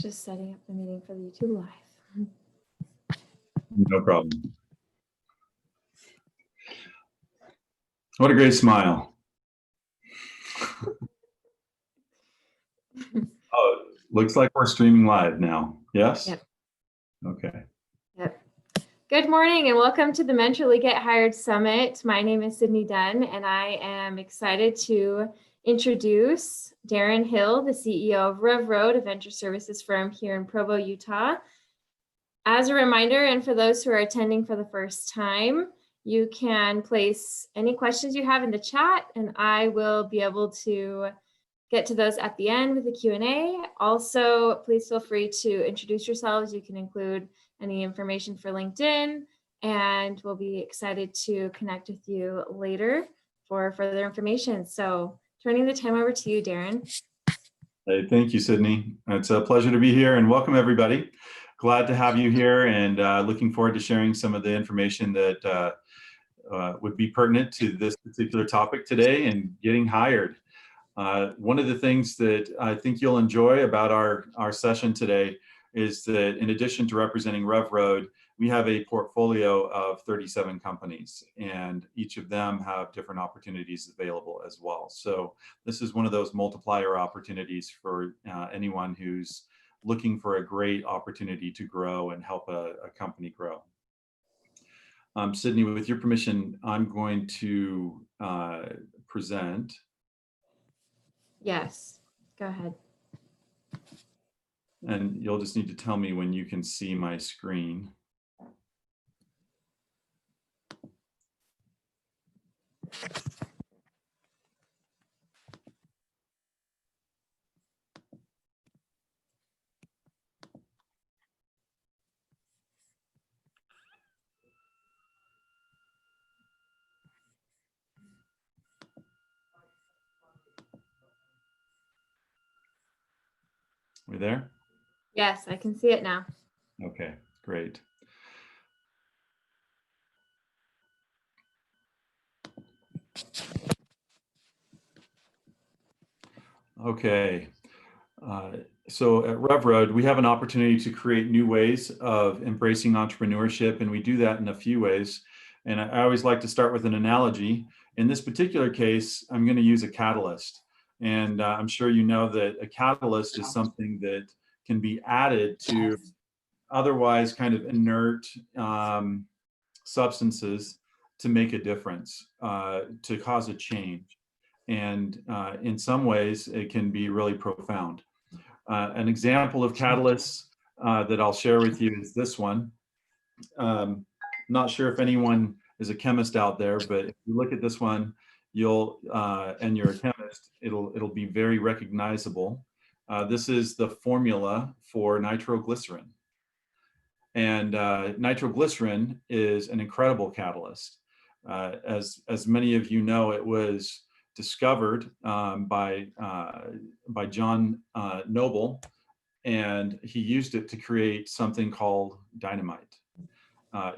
Just setting up the meeting for the YouTube Live. No problem. What a great smile. Oh, looks like we're streaming live now. Yes? Yep. Okay. Yep. Good morning and welcome to the Mentorly Get Hired Summit. My name is Sydney Dunn and I am excited to introduce Darren Hill, the CEO of RevRoad, a venture services firm here in Provo, Utah. As a reminder, and for those who are attending for the first time, you can place any questions you have in the chat and I will be able to get to those at the end with the Q&A. Also, please feel free to introduce yourselves. You can include any information for LinkedIn and we'll be excited to connect with you later for further information. So turning the time over to you, Darren. Hey, thank you, Sydney. It's a pleasure to be here and welcome everybody. Glad to have you here and looking forward to sharing some of the information that would be pertinent to this particular topic today and getting hired. One of the things that I think you'll enjoy about our session today is that in addition to representing RevRoad, we have a portfolio of 37 companies and each of them have different opportunities available as well. So this is one of those multiplier opportunities for anyone who's looking for a great opportunity to grow and help a company grow. Sydney, with your permission, I'm going to present. Yes, go ahead. And you'll just need to tell me when you can see my screen. We there? Yes, I can see it now. Okay, great. Okay, so at RevRoad, we have an opportunity to create new ways of embracing entrepreneurship, and we do that in a few ways. And I always like to start with an analogy. In this particular case, I'm going to use a catalyst. And I'm sure you know that a catalyst is something that can be added to otherwise kind of inert substances to make a difference, to cause a change. And in some ways, it can be really profound. An example of catalysts that I'll share with you is this one. Not sure if anyone is a chemist out there, but if you look at this one, you'll, and you're a chemist, it'll be very recognizable. This is the formula for nitroglycerin. And nitroglycerin is an incredible catalyst. As many of you know, it was discovered by John Noble, and he used it to create something called dynamite.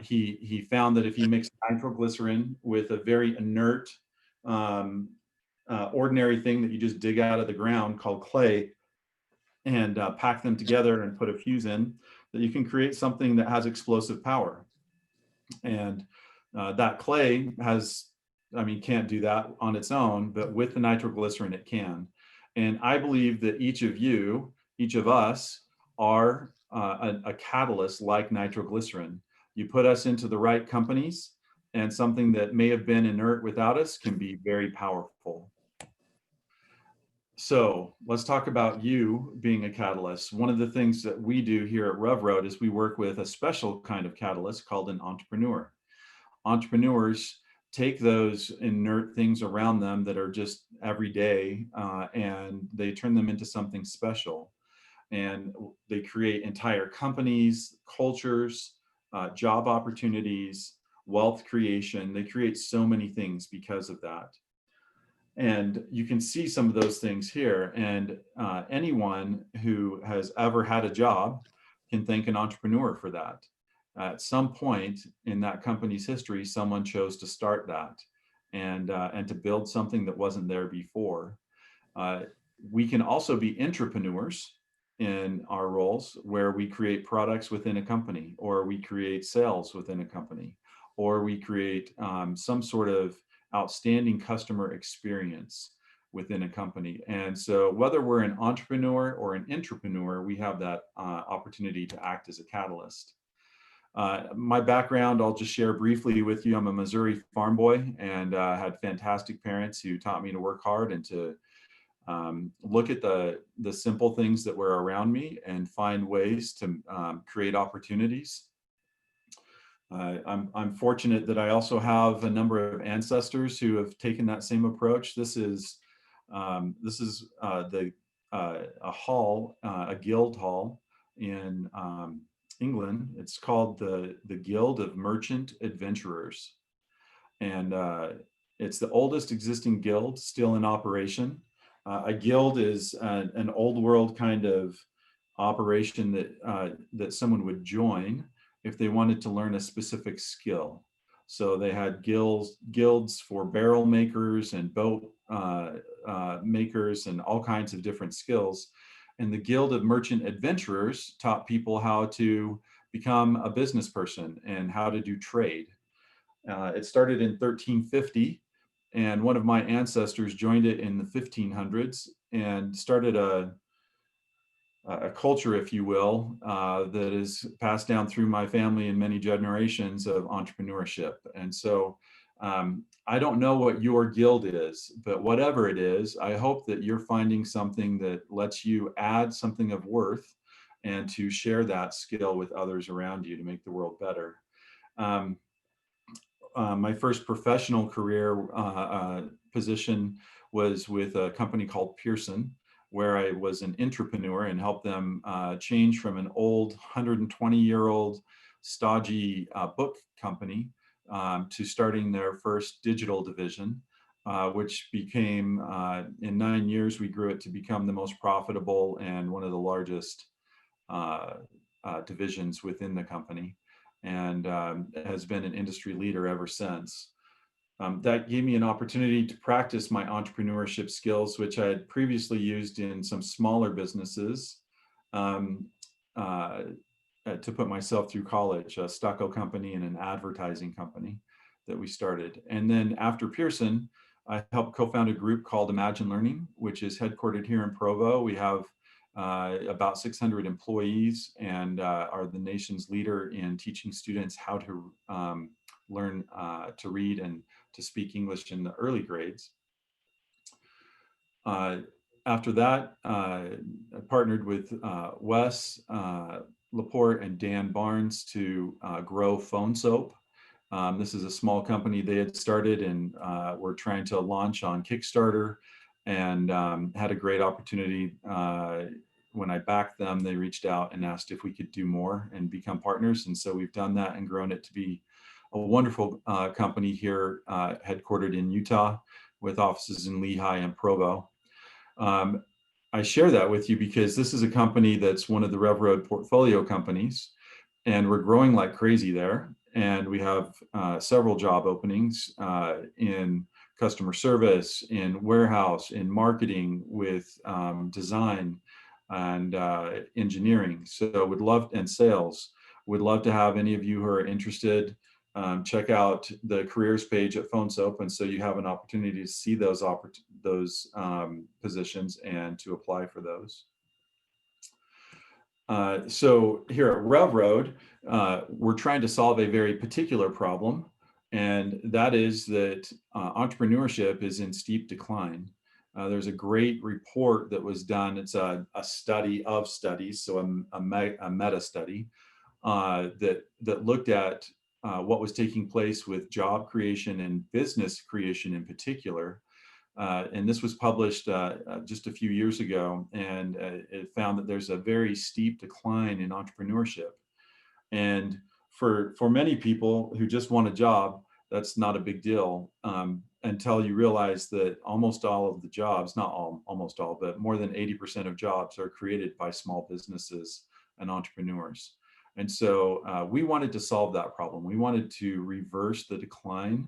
He found that if you mix nitroglycerin with a very inert, ordinary thing that you just dig out of the ground called clay, and pack them together and put a fuse in, that you can create something that has explosive power. And that clay can't do that on its own, but with the nitroglycerin it can. And I believe that each of us are a catalyst like nitroglycerin. You put us into the right companies and something that may have been inert without us can be very powerful. So let's talk about you being a catalyst. One of the things that we do here at RevRoad is we work with a special kind of catalyst called an entrepreneur. Entrepreneurs take those inert things around them that are just everyday and they turn them into something special. And they create entire companies, cultures, job opportunities, wealth creation. They create so many things because of that. And you can see some of those things here. And anyone who has ever had a job can thank an entrepreneur for that. At some point in that company's history, someone chose to start that and to build something that wasn't there before. We can also be intrapreneurs. in our roles where we create products within a company, or we create sales within a company, or we create some sort of outstanding customer experience within a company. And so whether we're an entrepreneur or an intrapreneur, we have that opportunity to act as a catalyst. My background, I'll just share briefly with you. I'm a Missouri farm boy, and had fantastic parents who taught me to work hard and to look at the simple things that were around me and find ways to create opportunities. I'm fortunate that I also have a number of ancestors who have taken that same approach. This is a hall, a guild hall in England. It's called the Guild of Merchant Adventurers, and it's the oldest existing guild still in operation. A guild is an old world kind of operation that someone would join if they wanted to learn a specific skill. So they had guilds for barrel makers and boat makers and all kinds of different skills. And the Guild of Merchant Adventurers taught people how to become a business person and how to do trade. It started in 1350, and one of my ancestors joined it in the 1500s and started a culture, if you will, that is passed down through my family in many generations of entrepreneurship. And so I don't know what your guild is, but whatever it is, I hope that you're finding something that lets you add something of worth and to share that skill with others around you to make the world better. My first professional career position was with a company called Pearson, where I was an intrapreneur and helped them change from an old 120-year-old stodgy book company to starting their first digital division, which became, in 9 years, we grew it to become the most profitable and one of the largest divisions within the company, and has been an industry leader ever since. That gave me an opportunity to practice my entrepreneurship skills, which I had previously used in some smaller businesses to put myself through college, a stucco company and an advertising company that we started. And then after Pearson, I helped co-found a group called Imagine Learning, which is headquartered here in Provo. We have about 600 employees and are the nation's leader in teaching students how to learn to read and to speak English in the early grades. After that, I partnered with Wes Laporte and Dan Barnes to grow Phone Soap. This is a small company they had started and were trying to launch on Kickstarter, and had a great opportunity. When I backed them, they reached out and asked if we could do more and become partners. And so we've done that and grown it to be a wonderful company here, headquartered in Utah with offices in Lehigh and Provo. I share that with you because this is a company that's one of the RevRoad portfolio companies, and we're growing like crazy there. And we have several job openings in customer service, in warehouse, in marketing, with design and engineering. So would love, and sales. Would love to have any of you who are interested check out the careers page at Phone Soap, and so you have an opportunity to see those positions and to apply for those. So here at RevRoad, we're trying to solve a very particular problem, and that is that entrepreneurship is in steep decline. There's a great report that was done. It's a study of studies, so a meta study that looked at what was taking place with job creation and business creation in particular. And this was published just a few years ago, and it found that there's a very steep decline in entrepreneurship. And for many people who just want a job, that's not a big deal until you realize that almost all of the jobs, not almost all, but more than 80% of jobs are created by small businesses and entrepreneurs. And so we wanted to solve that problem. We wanted to reverse the decline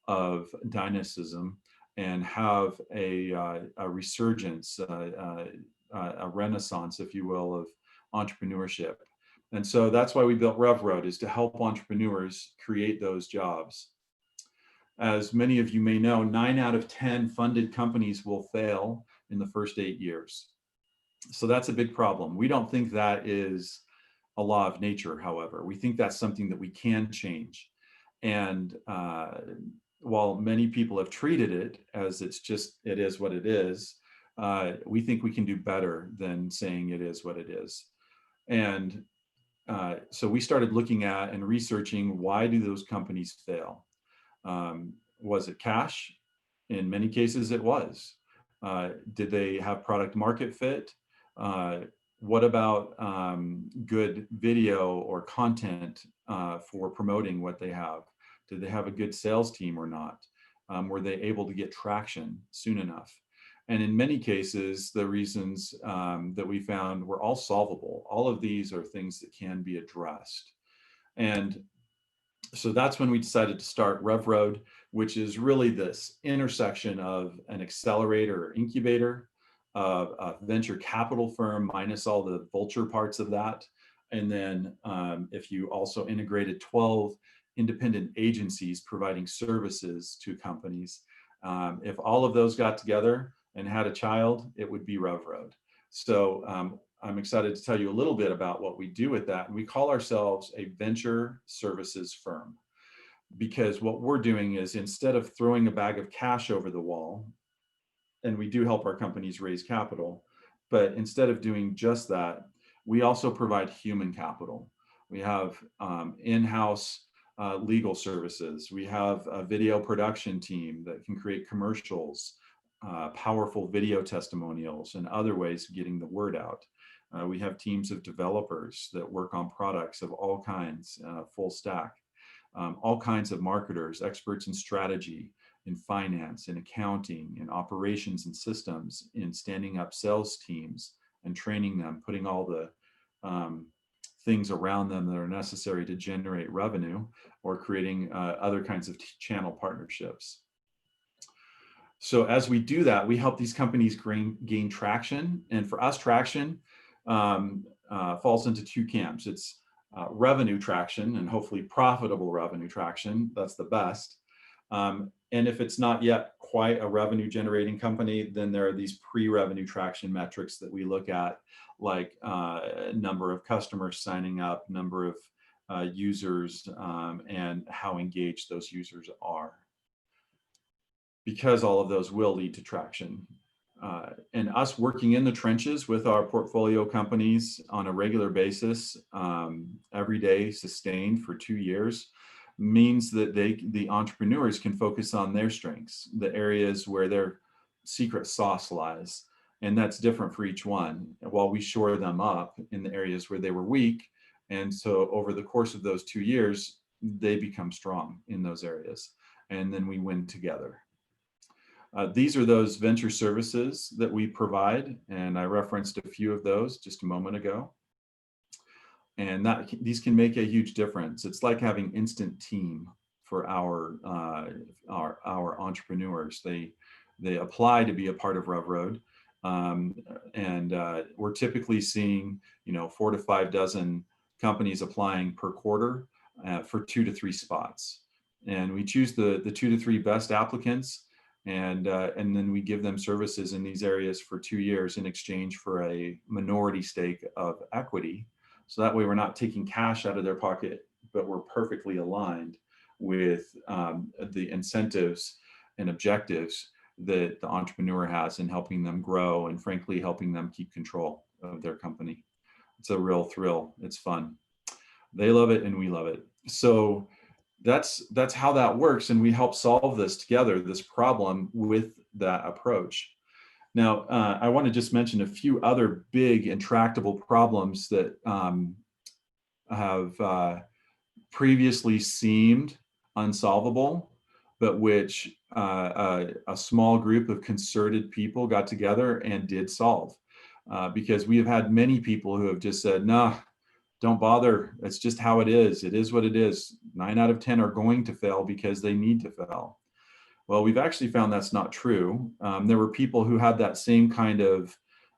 of dynastism and have a resurgence, a renaissance, if you will, of entrepreneurship. And so that's why we built RevRoad, is to help entrepreneurs create those jobs. As many of you may know, 9 out of 10 funded companies will fail in the first 8 years. So that's a big problem. We don't think that is a law of nature, however. We think that's something that we can change. And while many people have treated it as it is what it is, we think we can do better than saying it is what it is. And so we started looking at and researching, why do those companies fail? Was it cash? In many cases, it was. Did they have product market fit? What about good video or content for promoting what they have? Did they have a good sales team or not? Were they able to get traction soon enough? And in many cases, the reasons that we found were all solvable. All of these are things that can be addressed. And so that's when we decided to start RevRoad, which is really this intersection of an accelerator or incubator, a venture capital firm minus all the vulture parts of that. And then if you also integrated 12 independent agencies providing services to companies, if all of those got together and had a child, it would be RevRoad. So I'm excited to tell you a little bit about what we do with that. And we call ourselves a venture services firm, because what we're doing is, instead of throwing a bag of cash over the wall, and we do help our companies raise capital, but instead of doing just that, we also provide human capital. We have in-house legal services. We have a video production team that can create commercials, powerful video testimonials, and other ways of getting the word out. We have teams of developers that work on products of all kinds, full stack, all kinds of marketers, experts in strategy, in finance, in accounting, in operations and systems, in standing up sales teams and training them, putting all the things around them that are necessary to generate revenue, or creating other kinds of channel partnerships. So as we do that, we help these companies gain traction. And for us, traction falls into two camps. It's revenue traction, and hopefully profitable revenue traction. That's the best. And if it's not yet quite a revenue generating company, then there are these pre-revenue traction metrics that we look at, like number of customers signing up, number of users, and how engaged those users are, because all of those will lead to traction. And us working in the trenches with our portfolio companies on a regular basis, every day, sustained for 2 years, means that the entrepreneurs can focus on their strengths, the areas where their secret sauce lies. And that's different for each one, while we shore them up in the areas where they were weak. And so over the course of those 2 years, they become strong in those areas, and then we win together. These are those venture services that we provide, and I referenced a few of those just a moment ago. And these can make a huge difference. It's like having instant team for our entrepreneurs. They apply to be a part of RevRoad, and we're typically seeing 4 to 5 dozen companies applying per quarter for 2 to 3 spots. And we choose the 2 to 3 best applicants, and then we give them services in these areas for 2 years in exchange for a minority stake of equity. So that way we're not taking cash out of their pocket, but we're perfectly aligned with the incentives and objectives that the entrepreneur has in helping them grow, and frankly, helping them keep control of their company. It's a real thrill. It's fun. They love it and we love it. So that's how that works. And we help solve this together, this problem, with that approach. Now, I want to just mention a few other big intractable problems that have previously seemed unsolvable, but which a small group of concerted people got together and did solve. Because we have had many people who have just said, nah, don't bother. It's just how it is. It is what it is. 9 out of 10 are going to fail because they need to fail. Well, we've actually found that's not true. There were people who had that same kind of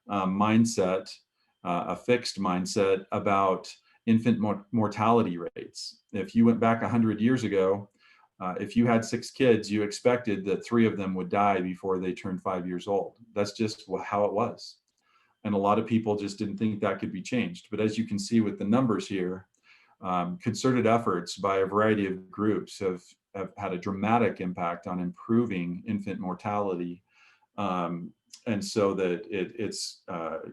mindset, a fixed mindset about infant mortality rates. If you went back 100 years ago, if you had 6 kids, you expected that 3 of them would die before they turned 5 years old. That's just how it was. And a lot of people just didn't think that could be changed. But as you can see with the numbers here, concerted efforts by a variety of groups have had a dramatic impact on improving infant mortality. And so that it's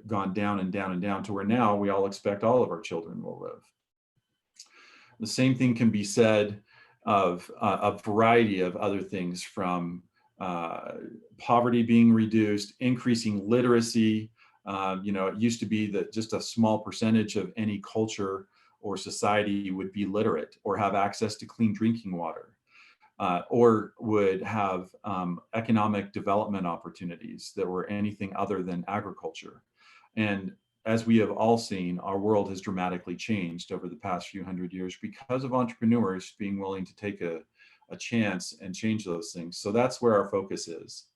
gone down and down and down to where now we all expect all of our children will live. The same thing can be said of a variety of other things, from poverty being reduced, increasing literacy. It used to be that just a small percentage of any culture or society would be literate or have access to clean drinking water, or would have economic development opportunities that were anything other than agriculture. And as we have all seen, our world has dramatically changed over the past few hundred years because of entrepreneurs being willing to take a chance and change those things. So that's where our focus is.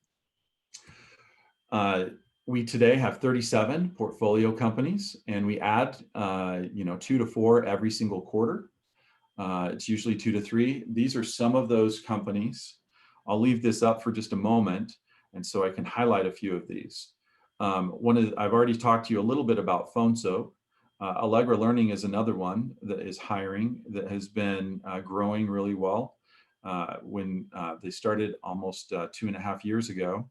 We today have 37 portfolio companies, and we add 2 to 4 every single quarter. It's usually 2 to 3. These are some of those companies. I'll leave this up for just a moment, and so I can highlight a few of these. I've already talked to you a little bit about Phone Soap. Allegra Learning is another one that is hiring, that has been growing really well. When they started almost 2.5 years ago,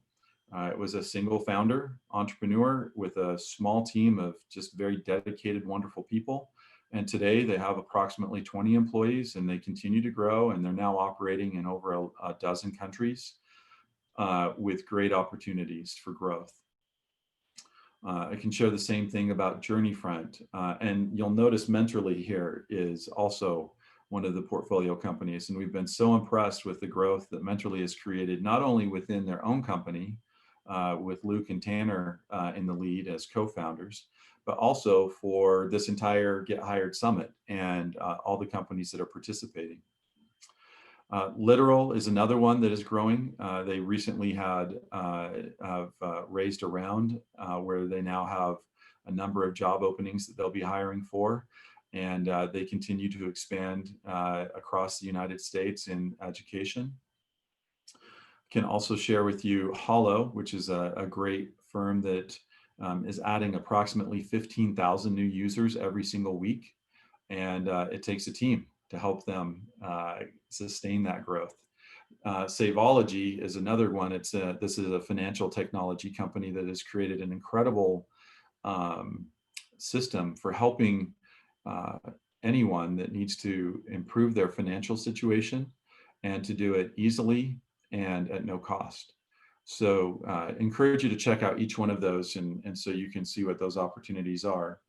it was a single founder entrepreneur with a small team of just very dedicated, wonderful people. And today they have approximately 20 employees, and they continue to grow, and they're now operating in over a dozen countries with great opportunities for growth. I can share the same thing about Journeyfront. And you'll notice Mentorly here is also one of the portfolio companies. And we've been so impressed with the growth that Mentorly has created, not only within their own company, with Luke and Tanner in the lead as co-founders, but also for this entire Get Hired Summit and all the companies that are participating. Literal is another one that is growing. They recently have raised a round where they now have a number of job openings that they'll be hiring for, and they continue to expand across the United States in education. Can also share with you Hollow, which is a great firm that is adding approximately 15,000 new users every single week, and it takes a team to help them sustain that growth. Saveology is another one. This is a financial technology company that has created an incredible system for helping anyone that needs to improve their financial situation, and to do it easily and at no cost. So encourage you to check out each one of those, and so you can see what those opportunities are.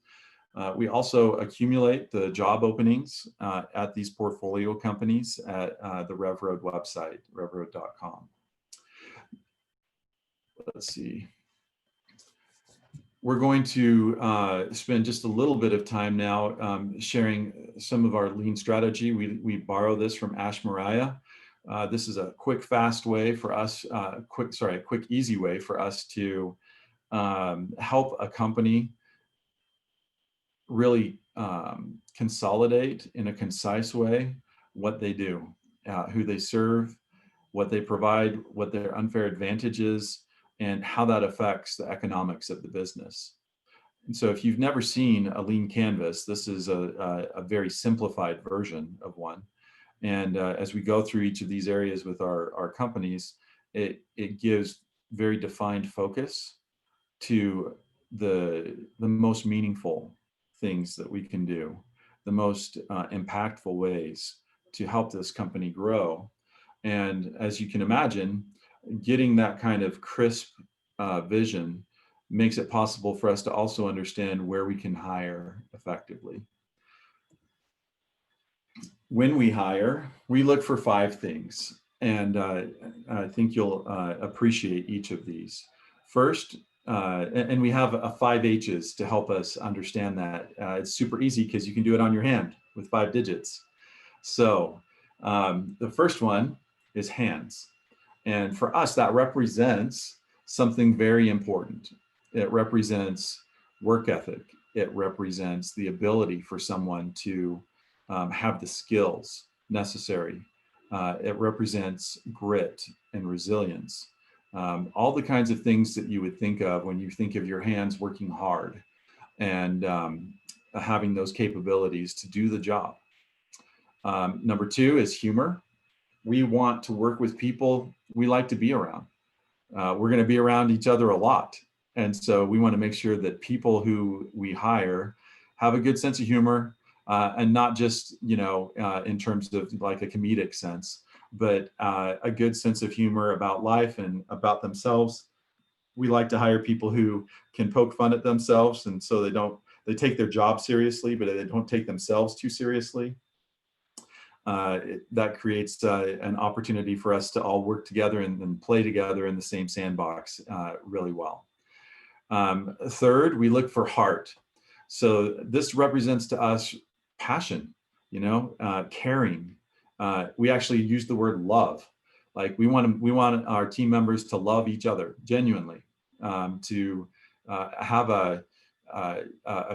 We also accumulate the job openings at these portfolio companies at the RevRoad website, revroad.com. Let's see. We're going to spend just a little bit of time now sharing some of our lean strategy. We borrow this from Ash Mariah. This is a quick, fast way for us, quick, easy way for us to help a company really consolidate in a concise way what they do, who they serve, what they provide, what their unfair advantage is, and how that affects the economics of the business. And so if you've never seen a lean canvas, this is a very simplified version of one. And as we go through each of these areas with our companies, it gives very defined focus to the most meaningful things that we can do, the most impactful ways to help this company grow. And as you can imagine, getting that kind of crisp vision makes it possible for us to also understand where we can hire effectively. When we hire, we look for 5 things, and I think you'll appreciate each of these. First, and we have 5 H's to help us understand that. It's super easy because you can do it on your hand with 5 digits. So the first one is hands. And for us, that represents something very important. It represents work ethic. It represents the ability for someone to have the skills necessary. It represents grit and resilience. All the kinds of things that you would think of when you think of your hands working hard and having those capabilities to do the job. Number two is humor. We want to work with people we like to be around. We're going to be around each other a lot. And so we want to make sure that people who we hire have a good sense of humor, and not just, in terms of like a comedic sense, but a good sense of humor about life and about themselves. We like to hire people who can poke fun at themselves, and so they take their job seriously, but they don't take themselves too seriously. That creates an opportunity for us to all work together and play together in the same sandbox really well. Third, we look for heart. So this represents to us passion, caring. We actually use the word love. Like we want our team members to love each other genuinely, to have a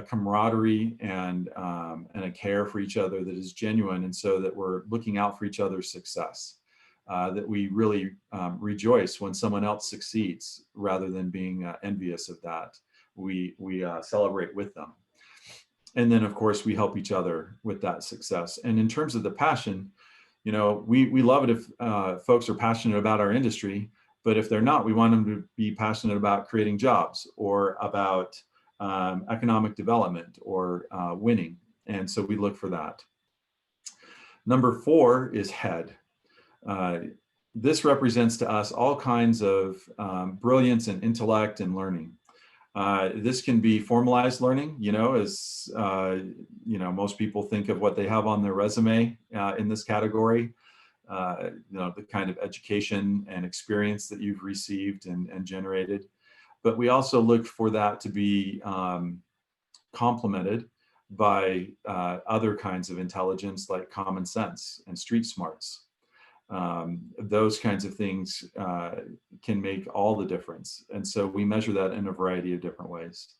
camaraderie and a care for each other that is genuine, and so that we're looking out for each other's success. That we really rejoice when someone else succeeds rather than being envious of that. We celebrate with them. And then, of course, we help each other with that success. And in terms of the passion, we love it if folks are passionate about our industry, but if they're not, we want them to be passionate about creating jobs or about economic development or winning. And so we look for that. Number 4 is head. This represents to us all kinds of brilliance and intellect and learning. This can be formalized learning, as most people think of what they have on their resume in this category. The kind of education and experience that you've received and generated. But we also look for that to be complemented by other kinds of intelligence like common sense and street smarts. Those kinds of things can make all the difference. And so we measure that in a variety of different ways.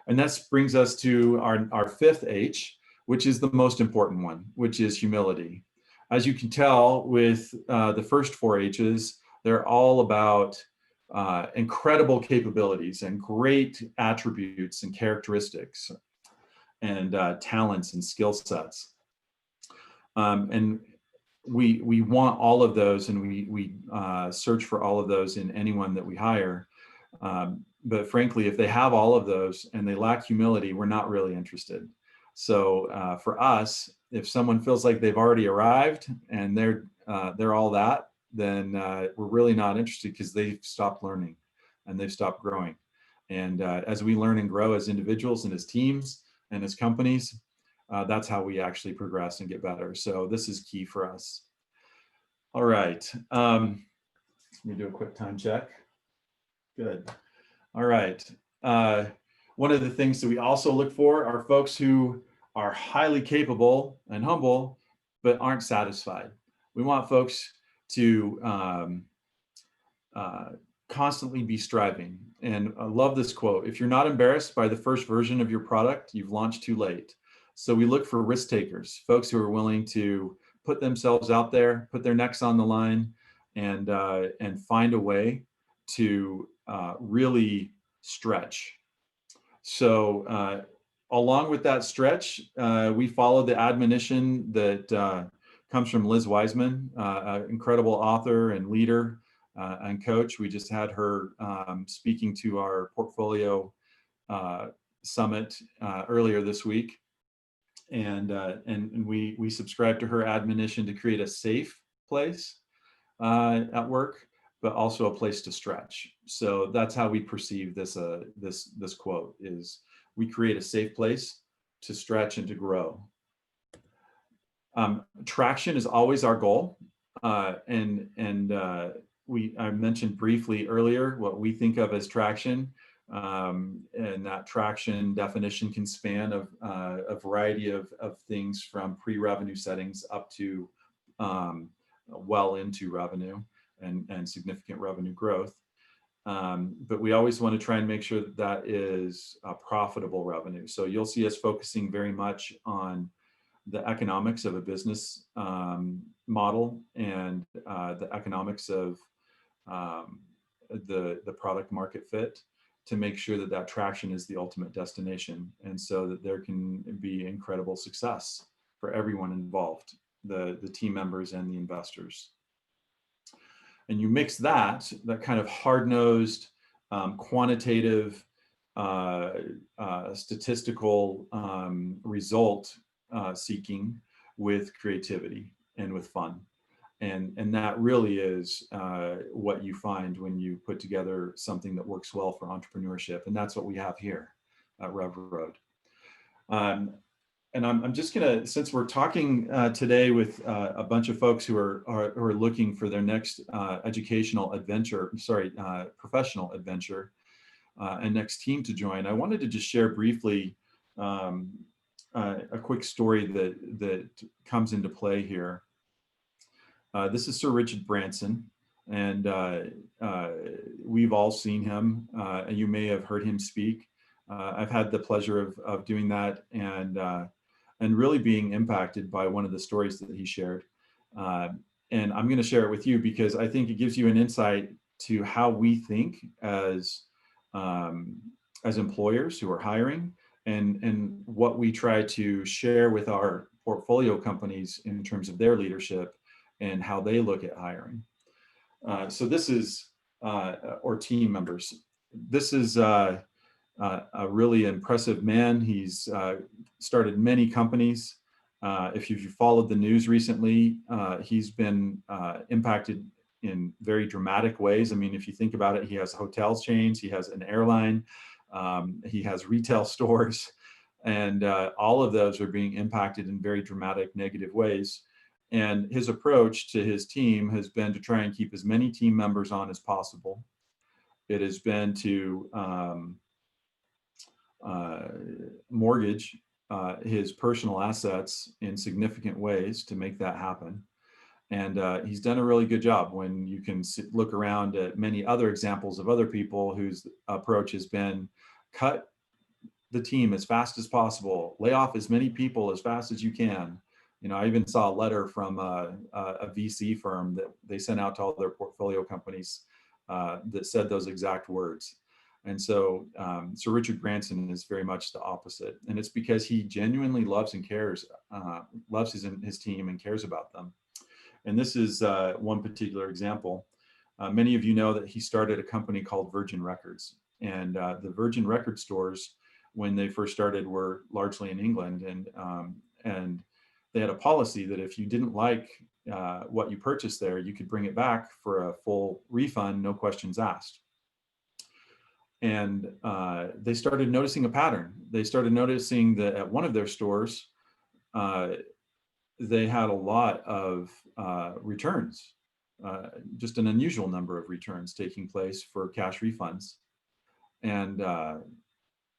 And that brings us to our 5th H, which is the most important one, which is humility. As you can tell with the first 4 H's, they're all about incredible capabilities and great attributes and characteristics and talents and skill sets. And we want all of those, and we search for all of those in anyone that we hire. But frankly, if they have all of those and they lack humility, we're not really interested. So for us, if someone feels like they've already arrived and they're all that, then we're really not interested, because they've stopped learning and they've stopped growing. And as we learn and grow as individuals and as teams and as companies, that's how we actually progress and get better. So this is key for us. All right. Let me do a quick time check. Good. All right. One of the things that we also look for are folks who are highly capable and humble, but aren't satisfied. We want folks to constantly be striving. And I love this quote: if you're not embarrassed by the first version of your product, you've launched too late. So we look for risk takers, folks who are willing to put themselves out there, put their necks on the line, and find a way to really stretch. So along with that stretch, we follow the admonition that comes from Liz Wiseman, an incredible author and leader and coach. We just had her speaking to our portfolio summit earlier this week. And we subscribe to her admonition to create a safe place at work, but also a place to stretch. So that's how we perceive this this quote: is we create a safe place to stretch and to grow. Traction is always our goal, I mentioned briefly earlier what we think of as traction. And that traction definition can span a variety of things, from pre-revenue settings up to well into revenue and significant revenue growth. But we always want to try and make sure that that is profitable revenue. So you'll see us focusing very much on the economics of a business model and the economics of the product market fit to make sure that that traction is the ultimate destination, and so that there can be incredible success for everyone involved, the team members and the investors. And you mix that kind of hard-nosed, quantitative, statistical result seeking with creativity and with fun. And that really is what you find when you put together something that works well for entrepreneurship. And that's what we have here at RevRoad. And I'm just gonna, since we're talking today with a bunch of folks who are looking for their next educational adventure, professional adventure, and next team to join, I wanted to just share briefly a quick story that comes into play here. This is Sir Richard Branson, and we've all seen him, and you may have heard him speak. I've had the pleasure of doing that and really being impacted by one of the stories that he shared. And I'm going to share it with you because I think it gives you an insight to how we think as employers who are hiring, and what we try to share with our portfolio companies in terms of their leadership and how they look at hiring. So this is, or team members. This is a really impressive man. He's started many companies. If you've followed the news recently, he's been impacted in very dramatic ways. I mean, if you think about it, he has hotel chains, he has an airline, he has retail stores, and all of those are being impacted in very dramatic negative ways. And his approach to his team has been to try and keep as many team members on as possible. It has been to mortgage his personal assets in significant ways to make that happen. And he's done a really good job. When you can look around at many other examples of other people whose approach has been cut the team as fast as possible, lay off as many people as fast as you can. You know, I even saw a letter from a VC firm that they sent out to all their portfolio companies that said those exact words. And so Sir Richard Branson is very much the opposite. And it's because he genuinely loves and cares, loves his team and cares about them. And this is one particular example. Many of you know that he started a company called Virgin Records. And the Virgin Record stores, when they first started, were largely in England. And they had a policy that if you didn't like what you purchased there, you could bring it back for a full refund, no questions asked. And they started noticing a pattern. They started noticing that at one of their stores, they had a lot of returns, just an unusual number of returns taking place for cash refunds, and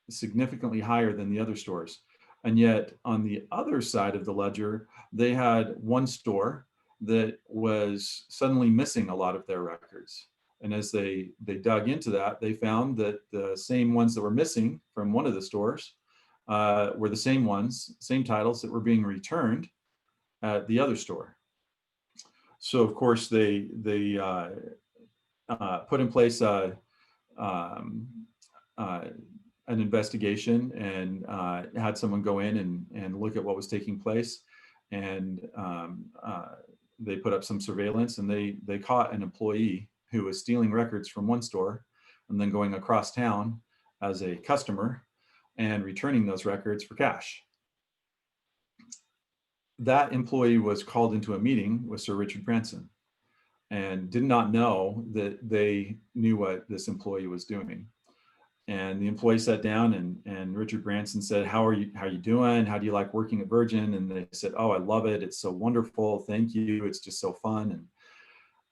significantly higher than the other stores. And yet on the other side of the ledger, they had one store that was suddenly missing a lot of their records. And as they dug into that, they found that the same ones that were missing from one of the stores were the same ones, same titles that were being returned at the other store. So of course they put in place an investigation and had someone go in and look at what was taking place. And they put up some surveillance, and they caught an employee who was stealing records from one store and then going across town as a customer and returning those records for cash. That employee was called into a meeting with Sir Richard Branson and did not know that they knew what this employee was doing. And the employee sat down and Richard Branson said, how are you doing? How do you like working at Virgin? And they said, oh, I love it. It's so wonderful. Thank you. It's just so fun.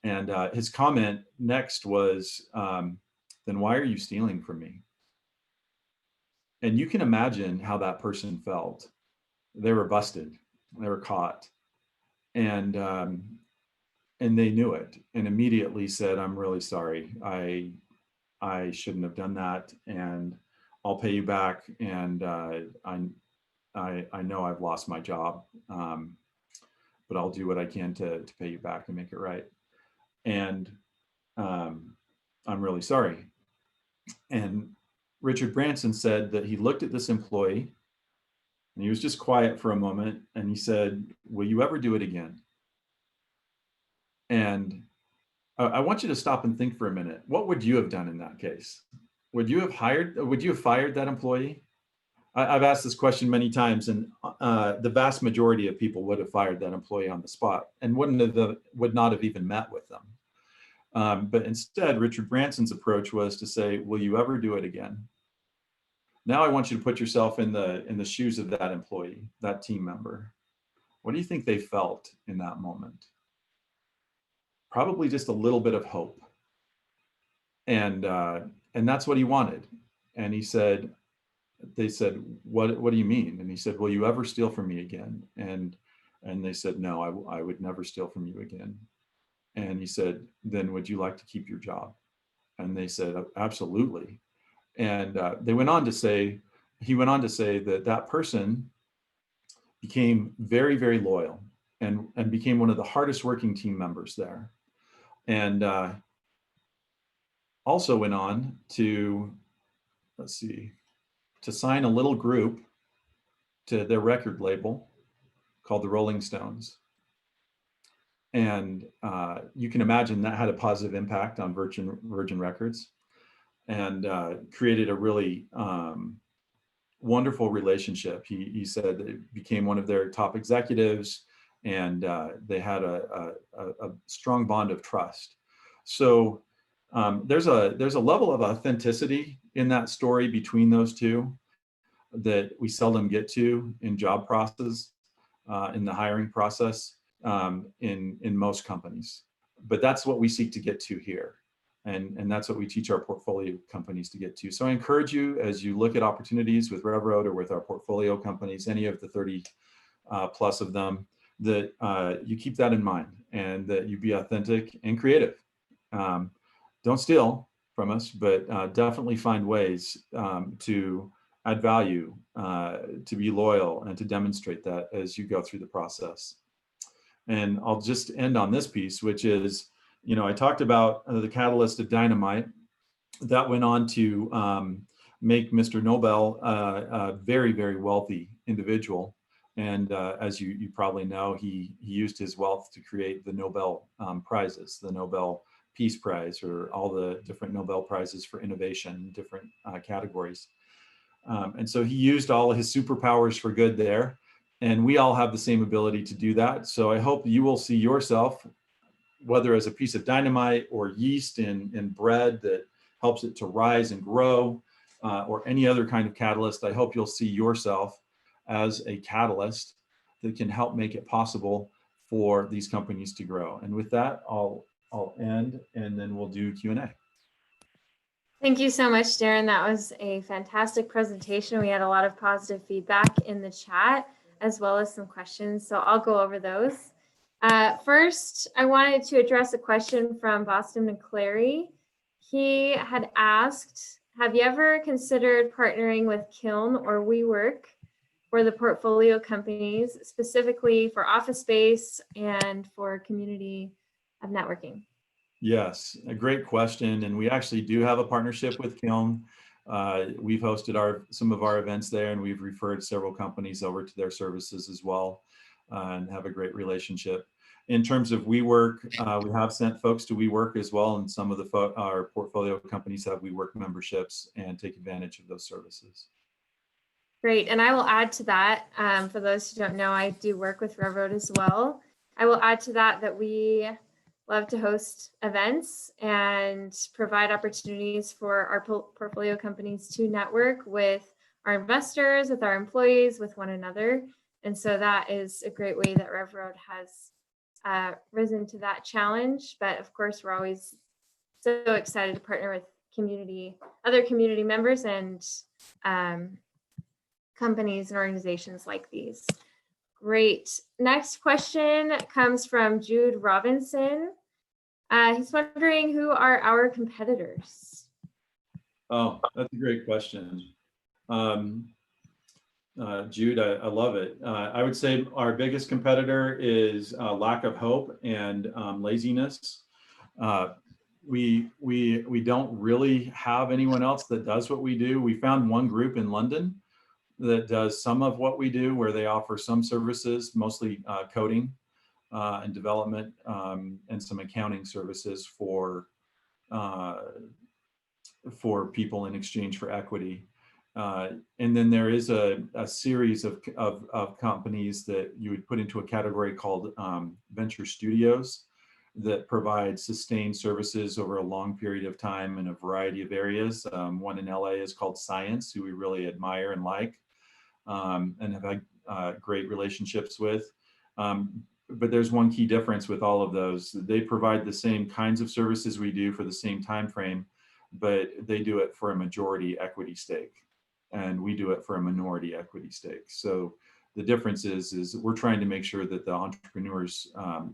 And his comment next was, then why are you stealing from me? And you can imagine how that person felt. They were busted. They were caught. And they knew it and immediately said, I'm really sorry. I shouldn't have done that, and I'll pay you back. And I know I've lost my job, but I'll do what I can to pay you back and make it right. And I'm really sorry. And Richard Branson said that he looked at this employee and he was just quiet for a moment, and he said, "Will you ever do it again?" And I want you to stop and think for a minute. What would you have done in that case? Would you have fired that employee? I've asked this question many times, and the vast majority of people would have fired that employee on the spot and would not have even met with them. But instead, Richard Branson's approach was to say, "Will you ever do it again?" Now I want you to put yourself in the shoes of that employee, that team member. What do you think they felt in that moment? Probably just a little bit of hope. And that's what he wanted. And they said, what do you mean? And he said, "Will you ever steal from me again?" And they said, "No, I would never steal from you again." And he said, "Then would you like to keep your job?" And they said, "Absolutely." And he went on to say that that person became very, very loyal and became one of the hardest working team members there. And also went on to, to sign a little group to their record label called the Rolling Stones. And you can imagine that had a positive impact on Virgin Records, and created a really wonderful relationship. He said that it became one of their top executives, and they had a strong bond of trust. So there's a level of authenticity in that story between those two that we seldom get to in job process, in the hiring process, in most companies. But that's what we seek to get to here. And that's what we teach our portfolio companies to get to. So I encourage you, as you look at opportunities with RevRoad or with our portfolio companies, any of the 30 plus of them, that you keep that in mind and that you be authentic and creative. Don't steal from us, but definitely find ways to add value, to be loyal, and to demonstrate that as you go through the process. And I'll just end on this piece, which is, I talked about the catalyst of dynamite that went on to make Mr. Nobel a very, very wealthy individual. And as you probably know, he used his wealth to create the Nobel prizes, the Nobel Peace Prize, or all the different Nobel Prizes for innovation in different categories. And so he used all of his superpowers for good there. And we all have the same ability to do that. So I hope you will see yourself, whether as a piece of dynamite or yeast in bread that helps it to rise and grow, or any other kind of catalyst. I hope you'll see yourself as a catalyst that can help make it possible for these companies to grow. And with that, I'll end, and then we'll do Q&A. Thank you so much, Darren. That was a fantastic presentation. We had a lot of positive feedback in the chat, as well as some questions. So I'll go over those. First, I wanted to address a question from Boston McClary. He had asked, have you ever considered partnering with Kiln or WeWork for the portfolio companies, specifically for office space and for community of networking? Yes, a great question. And we actually do have a partnership with Kiln. We've hosted some of our events there, and we've referred several companies over to their services as well, and have a great relationship. In terms of WeWork, we have sent folks to WeWork as well, and some of our portfolio companies have WeWork memberships and take advantage of those services. Great, and I will add to that, for those who don't know, I do work with RevRoad as well. I will add to that we love to host events and provide opportunities for our portfolio companies to network with our investors, with our employees, with one another. And so that is a great way that RevRoad has risen to that challenge. But of course, we're always so excited to partner with other community members and companies and organizations like these. Great. Next question comes from Jude Robinson. He's wondering, who are our competitors? Oh, that's a great question. Um, Jude, I love it. I would say our biggest competitor is lack of hope and laziness. Uh, we don't really have anyone else that does what we do. We found one group in London that does some of what we do, where they offer some services, mostly coding and development, and some accounting services uh, for people in exchange for equity. And then there is a series of companies that you would put into a category called venture studios that provide sustained services over a long period of time in a variety of areas. One in LA is called Science, who we really admire and like, and have had great relationships with. But there's one key difference with all of those. They provide the same kinds of services we do for the same time frame, but they do it for a majority equity stake, and we do it for a minority equity stake. So the difference is we're trying to make sure that the entrepreneurs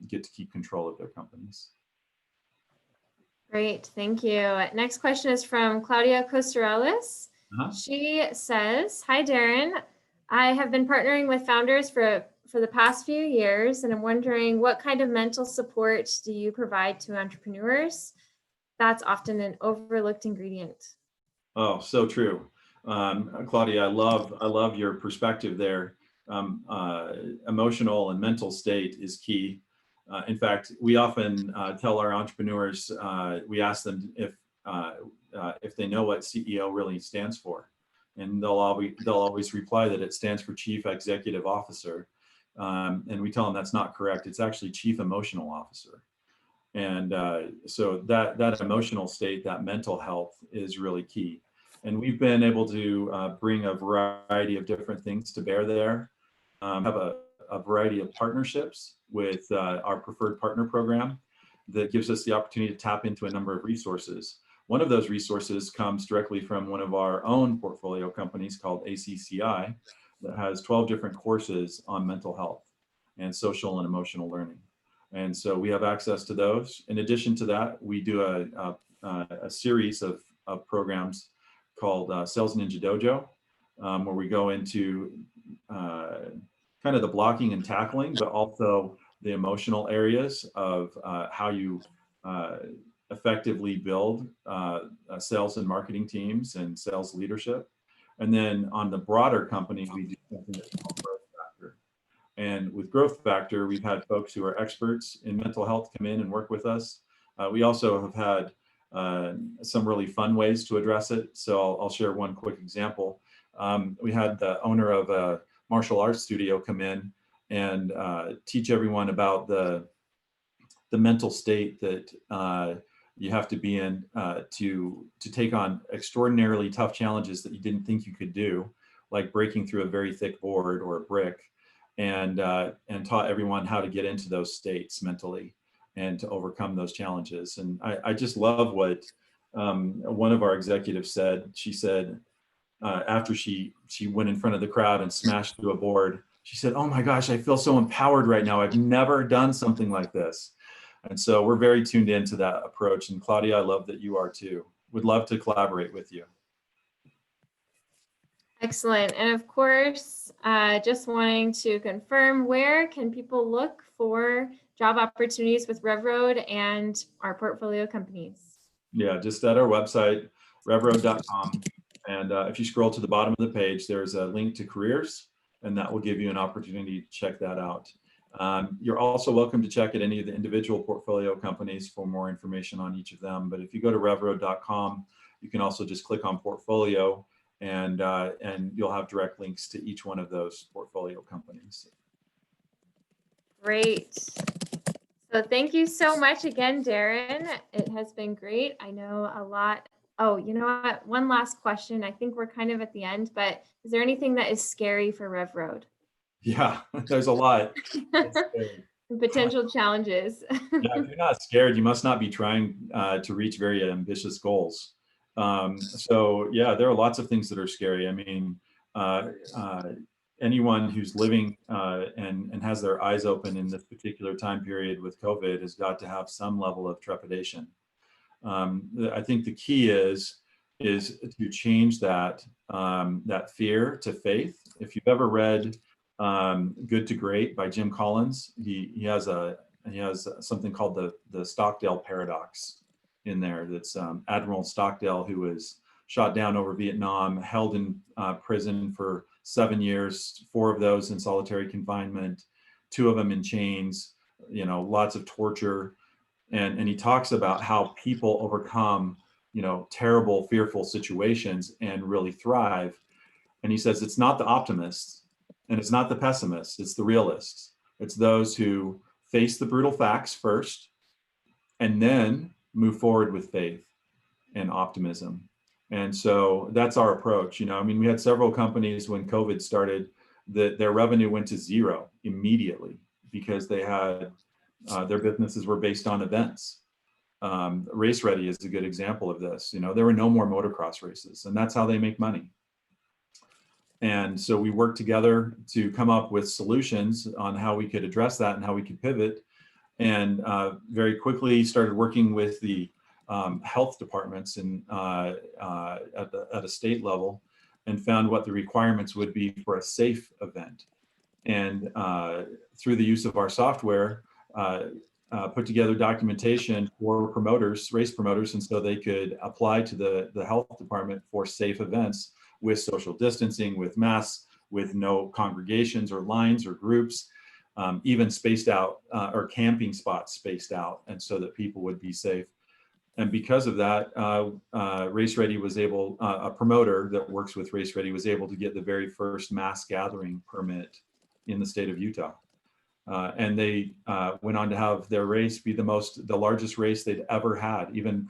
get to keep control of their companies. Great, thank you. Next question is from Claudia Costarellis. She says, "Hi, Darren. I have been partnering with founders for the past few years, and I'm wondering what kind of mental support do you provide to entrepreneurs? That's often an overlooked ingredient." Oh, so true. Claudia, I love your perspective there. Emotional and mental state is key. In fact, we often tell our entrepreneurs, we ask them if they know what CEO really stands for, and they'll always reply that it stands for Chief Executive Officer, and we tell them that's not correct. It's actually Chief Emotional Officer. And so that emotional state, that mental health is really key. And we've been able to bring a variety of different things to bear there. Have a variety of partnerships with our preferred partner program that gives us the opportunity to tap into a number of resources. One of those resources comes directly from one of our own portfolio companies called ACCI that has 12 different courses on mental health and social and emotional learning. And so we have access to those. In addition to that, we do a series of programs called Sales Ninja Dojo, where we go into kind of the blocking and tackling, but also the emotional areas of how you effectively build sales and marketing teams and sales leadership. And then on the broader company, we do something that's called Growth Factor. And with Growth Factor, we've had folks who are experts in mental health come in and work with us. We also have had some really fun ways to address it. So I'll share one quick example. We had the owner of a martial arts studio come in and teach everyone about the mental state that you have to be in to take on extraordinarily tough challenges that you didn't think you could do, like breaking through a very thick board or a brick, and taught everyone how to get into those states mentally and to overcome those challenges. And I just love what one of our executives said. She said, after she went in front of the crowd and smashed through a board, she said, "Oh my gosh, I feel so empowered right now. I've never done something like this." And so we're very tuned into that approach. And Claudia, I love that you are too. Would love to collaborate with you. Excellent. And of course, just wanting to confirm, where can people look for job opportunities with RevRoad and our portfolio companies? Yeah, just at our website, RevRoad.com. And if you scroll to the bottom of the page, there's a link to careers, and that will give you an opportunity to check that out. You're also welcome to check at any of the individual portfolio companies for more information on each of them. But if you go to RevRoad.com, you can also just click on portfolio, and you'll have direct links to each one of those portfolio companies. Great. So thank you so much again, Darren. It has been great. I know a lot. Oh, you know what? One last question. I think we're kind of at the end, but is there anything that is scary for RevRoad? Yeah, there's a lot. Potential challenges. Yeah, if you're not scared, you must not be trying to reach very ambitious goals. So yeah, there are lots of things that are scary. I mean, anyone who's living and has their eyes open in this particular time period with COVID has got to have some level of trepidation. I think the key is is to change that that fear to faith. If you've ever read Good to Great by Jim Collins, he has something called the Stockdale paradox in there. That's Admiral Stockdale, who was shot down over Vietnam, held in prison for 7 years, 4 of those in solitary confinement, 2 of them in chains, you know, lots of torture. And he talks about how people overcome, you know, terrible, fearful situations and really thrive. And he says it's not the optimists and it's not the pessimists, it's the realists. It's those who face the brutal facts first and then move forward with faith and optimism. And so that's our approach. You know, I mean, we had several companies when COVID started that their revenue went to 0 immediately because they had their businesses were based on events. Race Ready is a good example of this. You know, there were no more motocross races, and that's how they make money. And so we worked together to come up with solutions on how we could address that and how we could pivot. And very quickly started working with the health departments at a state level, and found what the requirements would be for a safe event. And through the use of our software, put together documentation for promoters, race promoters, and so they could apply to the health department for safe events with social distancing, with masks, with no congregations or lines or groups, even spaced out or camping spots spaced out, and so that people would be safe. And because of that, Race Ready was able, a promoter that works with Race Ready was able to get the very first mass gathering permit in the state of Utah. And they went on to have their race be the largest race they'd ever had, even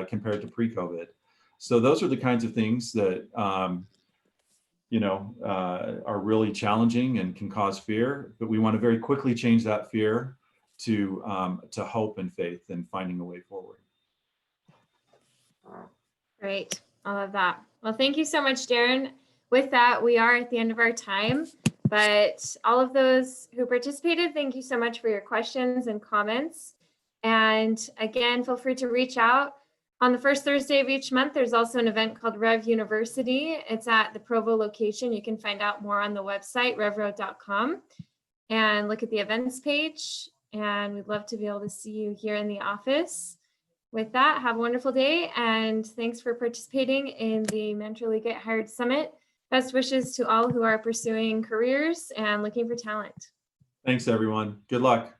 compared to pre-COVID. So those are the kinds of things that you know, are really challenging and can cause fear, but we want to very quickly change that fear to hope and faith and finding a way forward. Great. I love that. Well, thank you so much, Darren. With that, we are at the end of our time, but all of those who participated, thank you so much for your questions and comments. And again, feel free to reach out. On the first Thursday of each month, there's also an event called Rev University. It's at the Provo location. You can find out more on the website, RevRoad.com, and look at the events page. And we'd love to be able to see you here in the office. With that, have a wonderful day, and thanks for participating in the Mentorly Get Hired Summit. Best wishes to all who are pursuing careers and looking for talent. Thanks, everyone. Good luck.